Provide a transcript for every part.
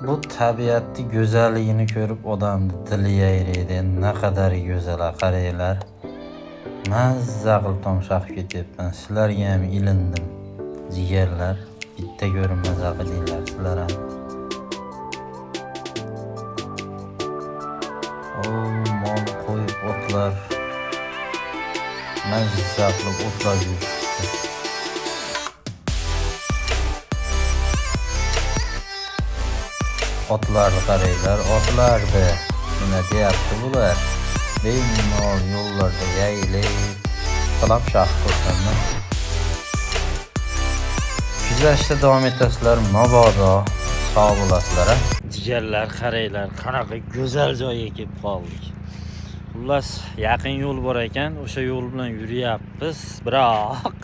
Bu tabiatning go'zalligini ko'rib odamni dili yayraydi. Ne kadar go'zal qaranglar. Mazza qilib tomshaqib ketyapman. Sizlarga ham ilindim. Jigarlar, bitta ko'rib mazza qilinglar sizlar ham. Mol qo'yib otlar. Mazza qilib otlar yuribdi. Otlarni qaranglar, otlarni nima deyapti bular? Bemalol yo'llarda yaylab qilab shahar ko'rsanman. Kuzatishda davom etasizlar, mabodo sog' bo'lasizlar. Jigarlar, qaranglar, qanaqa go'zal joyga kelib qoldik. Xullas, yaqin yo'l bor ekan, o'sha yo'l bilan yuryapmiz. Biroq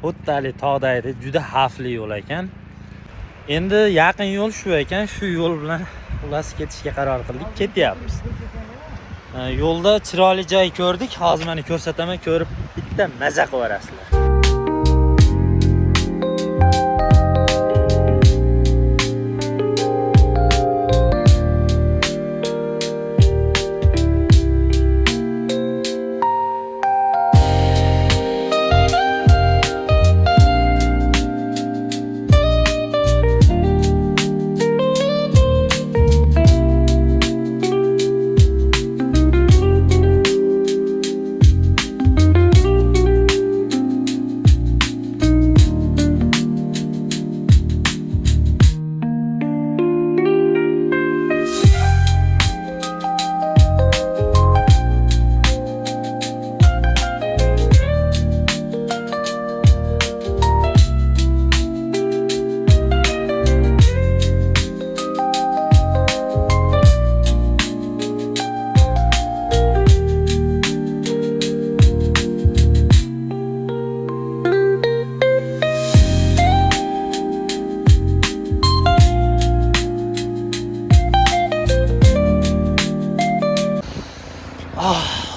o'ttali tog'daydi, juda xavfli yo'l ekan. Endi yaqin yo'l shu ekan, shu yo'l bilan xullas ketishga qaror qildik, ketyapmiz. Yo'lda chiroyli joy ko'rdik, hozir meni ko'rsataman, ko'rib bitta maza qilarasizlar.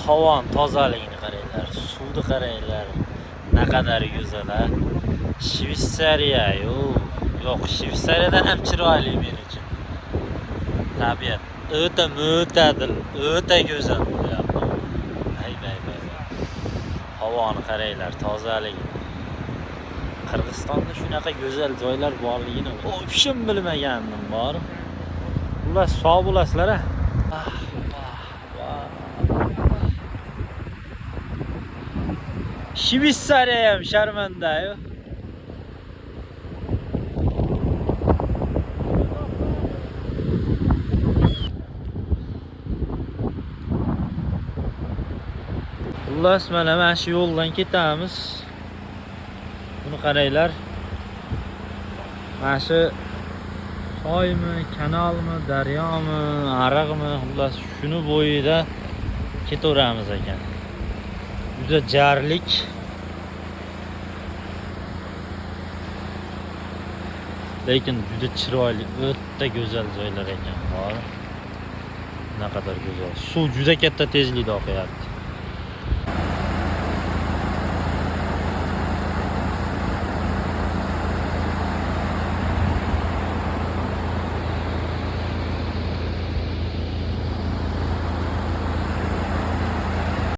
Havanın tozaligini qaranglar, suvni qaranglar. Ne kadar go'zal ha. Shvetsariya, yo'q, Shvetsariyadan ham chiroyli men uchun. Tabiat o'ta mo'tadil, o'ta go'zal bo'lyapti. Hay. Havoni qaranglar, tozaligini. Qirg'izistonda shunaqa go'zal joylar borligini o'pishim bilmagandim bor. Ular sog' bo'lasizlar ha. Shvetsariya ham sharmanda-yu. Xullas, mana shu yo'ldan ketamiz. Buni qaranglar. Mana shu soymi, kanalmi, daryomi, ariqmi, xullas shuni bo'yida ketaveramiz ekan. Juda jarlik. Lekin juda chiroyli, o'ta go'zal joylar ekan. Ne kadar go'zal. Suv juda katta tezlikda oqyapti.